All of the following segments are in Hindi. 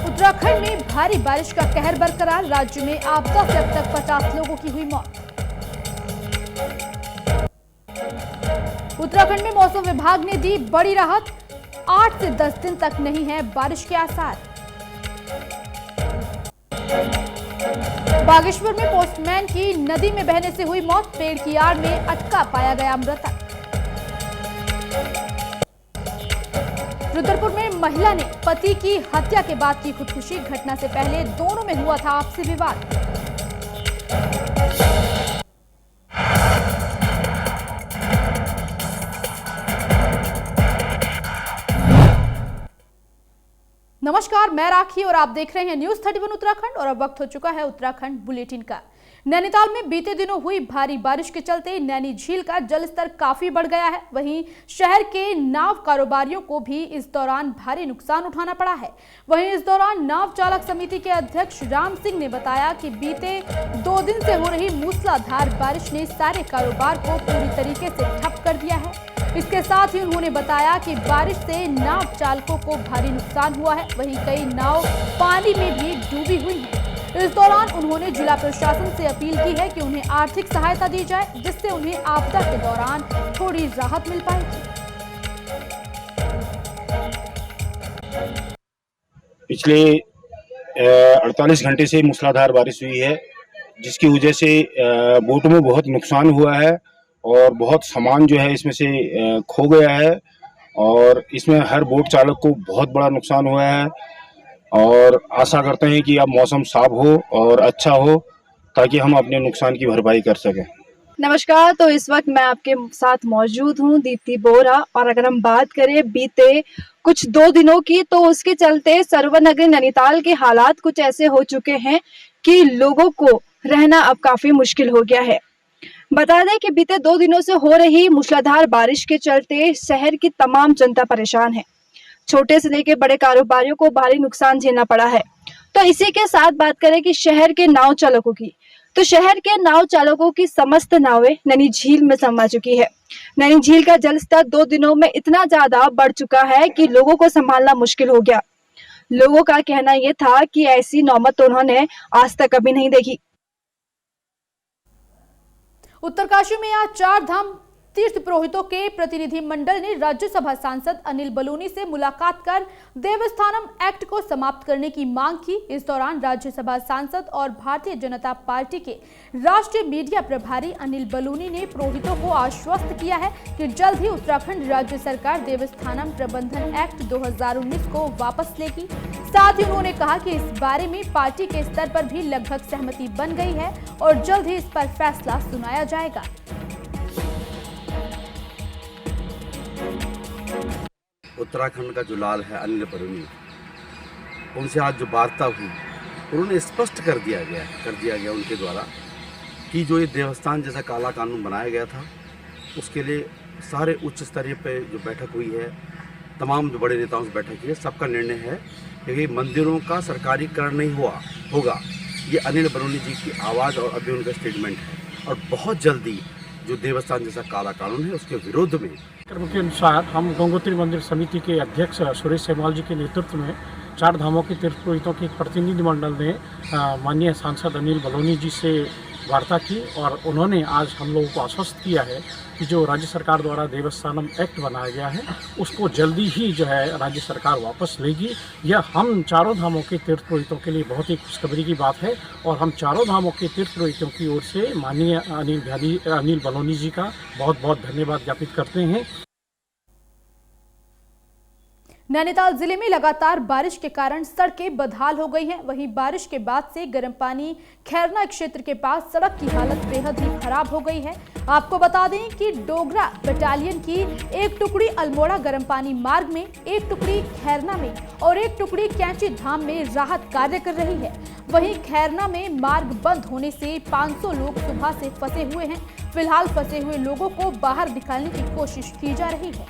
उत्तराखंड में भारी बारिश का कहर बरकरार, राज्य में आपदा से अब तक 50 लोगों की हुई मौत। उत्तराखंड में मौसम विभाग ने दी बड़ी राहत, 8 से 10 दिन तक नहीं है बारिश के आसार। बागेश्वर में पोस्टमैन की नदी में बहने से हुई मौत, पेड़ की आड़ में अटका पाया गया मृतक। रुद्रपुर में महिला ने पति की हत्या के बाद की खुदकुशी, घटना से पहले दोनों में हुआ था आपसी विवाद। नमस्कार, मैं राखी और आप देख रहे हैं न्यूज 31 उत्तराखंड और अब वक्त हो चुका है उत्तराखंड बुलेटिन का। नैनीताल में बीते दिनों हुई भारी बारिश के चलते नैनी झील का जलस्तर काफी बढ़ गया है। वहीं शहर के नाव कारोबारियों को भी इस दौरान भारी नुकसान उठाना पड़ा है। वहीं इस दौरान नाव चालक समिति के अध्यक्ष राम सिंह ने बताया कि बीते 2 दिन से हो रही मूसलाधार बारिश ने सारे कारोबार को पूरी तरीके से ठप कर दिया है। इसके साथ ही उन्होंने बताया कि बारिश से नाव चालकों को भारी नुकसान हुआ है। वहीं कई नाव पानी में भी डूबी हुई हैं। इस दौरान उन्होंने जिला प्रशासन से अपील की है कि उन्हें आर्थिक सहायता दी जाए, जिससे उन्हें आपदा के दौरान थोड़ी राहत मिल पाएगी। पिछले 48 घंटे से मूसलाधार बारिश हुई है, जिसकी वजह से बोटों में बहुत नुकसान हुआ है और बहुत सामान जो है इसमें से खो गया है और इसमें हर बोट चालक को बहुत बड़ा नुकसान हुआ है। और आशा करते हैं कि अब मौसम साफ हो और अच्छा हो ताकि हम अपने नुकसान की भरपाई कर सकें। नमस्कार, तो इस वक्त मैं आपके साथ मौजूद हूं दीप्ति बोरा। और अगर हम बात करें बीते कुछ 2 दिनों की, तो उसके चलते सर्वनगरी नैनीताल के हालात कुछ ऐसे हो चुके हैं कि लोगों को रहना अब काफी मुश्किल हो गया है। बता दें कि बीते 2 दिनों से हो रही मूसलाधार बारिश के चलते शहर की तमाम जनता परेशान है। छोटे से लेकर बड़े कारोबारियों को भारी नुकसान झेलना पड़ा है। तो इसी के साथ बात करें कि शहर के नाव चालकों की, तो शहर के नाव चालकों की समस्त नावें नैनी झील में समा चुकी है। नैनी झील का जलस्तर 2 दिनों में इतना ज्यादा बढ़ चुका है कि लोगों को संभालना मुश्किल हो गया। लोगों का कहना यह था कि ऐसी नौबत तो उन्होंने आज तक कभी नहीं देखी। उत्तरकाशी में आज 4 धाम तीर्थ पुरोहितों के प्रतिनिधि मंडल ने राज्यसभा सांसद अनिल बलूनी से मुलाकात कर देवस्थानम एक्ट को समाप्त करने की मांग की। इस दौरान राज्यसभा सांसद और भारतीय जनता पार्टी के राष्ट्रीय मीडिया प्रभारी अनिल बलूनी ने पुरोहितों को आश्वस्त किया है कि जल्द ही उत्तराखंड राज्य सरकार देवस्थानम प्रबंधन एक्ट 2019 को वापस लेगी। साथ ही उन्होंने कहा कि इस बारे में पार्टी के स्तर पर भी लगभग सहमति बन गई है और जल्द ही इस पर फैसला सुनाया जाएगा। उत्तराखंड का जो लाल है अनिल बलूनी, उनसे आज जो वार्ता हुई, उन्होंने स्पष्ट कर दिया गया उनके द्वारा कि जो ये देवस्थान जैसा काला कानून बनाया गया था, उसके लिए सारे उच्च स्तरीय पे जो बैठक हुई है, तमाम जो बड़े नेताओं से बैठक हुई है, सबका निर्णय है कि मंदिरों का सरकारीकरण नहीं होगा। ये अनिल बलूनी जी की आवाज़ और अभी उनका स्टेटमेंट है और बहुत जल्दी जो देवस्थान जैसा काला कानून है उसके विरोध में क्रम के अनुसार हम गंगोत्री मंदिर समिति के अध्यक्ष सुरेश सेमवाल जी के नेतृत्व में 4 धामों के तीर्थ पुरोहितों के एक प्रतिनिधि मंडल ने माननीय सांसद अनिल बलूनी जी से वार्ता की और उन्होंने आज हम लोगों को आश्वस्त किया है कि जो राज्य सरकार द्वारा देवस्थानम एक्ट बनाया गया है उसको जल्दी ही जो है राज्य सरकार वापस लेगी। यह हम चारों धामों के तीर्थ पुरोहितों के लिए बहुत ही खुशखबरी की बात है और हम चारों धामों के तीर्थ पुरोहितों की ओर से माननीय अनिल बलूनी जी का बहुत बहुत धन्यवाद ज्ञापित करते हैं। नैनीताल जिले में लगातार बारिश के कारण सड़कें बदहाल हो गई हैं। वहीं बारिश के बाद से गर्म पानी खैरना क्षेत्र के पास सड़क की हालत बेहद ही खराब हो गई है। आपको बता दें कि डोगरा बटालियन की एक टुकड़ी अल्मोड़ा गर्म पानी मार्ग में, एक टुकड़ी खैरना में और एक टुकड़ी कैंची धाम में राहत कार्य कर रही है। वहीं खैरना में मार्ग बंद होने से 500 लोग सुबह से फंसे हुए हैं। फिलहाल फंसे हुए लोगों को बाहर निकालने की कोशिश की जा रही है।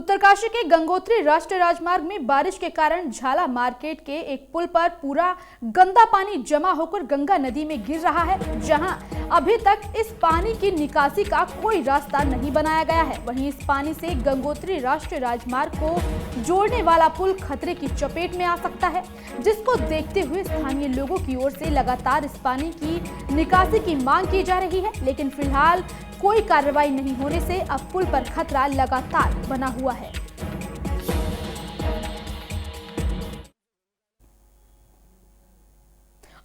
उत्तरकाशी के गंगोत्री राष्ट्रीय राजमार्ग में बारिश के कारण झाला मार्केट के एक पुल पर पूरा गंदा पानी जमा होकर गंगा नदी में गिर रहा है, जहां अभी तक इस पानी की निकासी का कोई रास्ता नहीं बनाया गया है। वहीं इस पानी से गंगोत्री राष्ट्रीय राजमार्ग को जोड़ने वाला पुल खतरे की चपेट में आ सकता है, जिसको देखते हुए स्थानीय लोगों की ओर से लगातार इस पानी की निकासी की मांग की जा रही है, लेकिन फिलहाल कोई कार्रवाई नहीं होने से अब पुल पर खतरा लगातार बना हुआ है।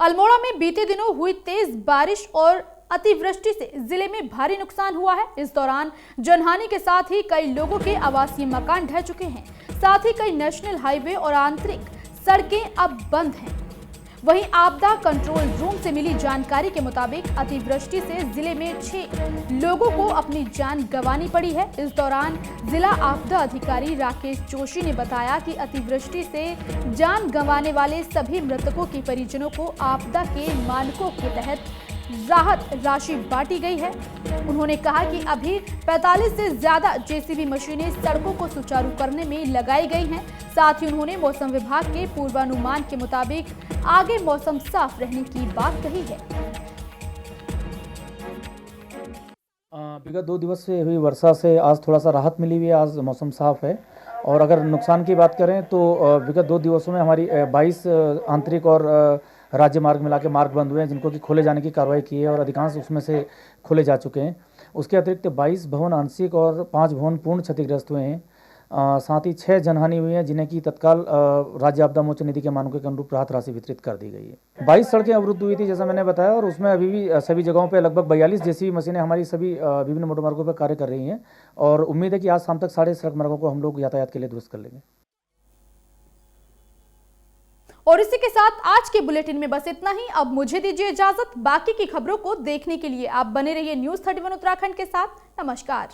अल्मोड़ा में बीते दिनों हुई तेज बारिश और अतिवृष्टि से जिले में भारी नुकसान हुआ है। इस दौरान जनहानि के साथ ही कई लोगों के आवासीय मकान ढह चुके हैं। साथ ही कई नेशनल हाईवे और आंतरिक सड़कें अब बंद हैं। वहीं आपदा कंट्रोल रूम से मिली जानकारी के मुताबिक अतिवृष्टि से जिले में 6 लोगों को अपनी जान गंवानी पड़ी है। इस दौरान जिला आपदा अधिकारी राकेश जोशी ने बताया कि अतिवृष्टि से जान गंवाने वाले सभी मृतकों के परिजनों को आपदा के मानकों के तहत राहत राशि बांटी गई है। उन्होंने कहा कि अभी 45 से ज्यादा जेसीबी मशीनें सड़कों को सुचारू करने में लगाई गई हैं। साथ ही उन्होंने मौसम विभाग के पूर्वानुमान के मुताबिक आगे मौसम साफ रहने की बात कही है। विगत 2 दिवस से हुई वर्षा से आज थोड़ा सा राहत मिली हुई है। आज मौसम साफ है। और अगर नुकसान की बात करें तो विगत 2 दिवसों में हमारी 22 आंतरिक और राज्य मार्ग मिला के मार्ग बंद हुए हैं, जिनको कि खोले जाने की कार्रवाई की है और अधिकांश उसमें से खोले जा चुके हैं। उसके अतिरिक्त 22 भवन आंशिक और 5 भवन पूर्ण क्षतिग्रस्त हुए हैं। साथ ही 6 जनहानि हुई हैं, जिन्हें की तत्काल राज्य आपदा मोचन निधि के मानकों के अनुरूप राहत राशि वितरित कर दी गई है। 22 सड़कें अवरुद्ध हुई थी जैसा मैंने बताया, और उसमें अभी भी सभी जगहों पे लगभग 42 जेसीबी मशीनें हमारी सभी विभिन्न मोटर मार्गों पर कार्य कर रही हैं। और उम्मीद है कि आज शाम तक सारे सड़क मार्गों को हम लोग यातायात के लिए दुरुस्त कर लेंगे। और इसी के साथ आज के बुलेटिन में बस इतना ही। अब मुझे दीजिए इजाजत। बाकी की खबरों को देखने के लिए आप बने रहिए न्यूज़ 31 उत्तराखंड के साथ। नमस्कार।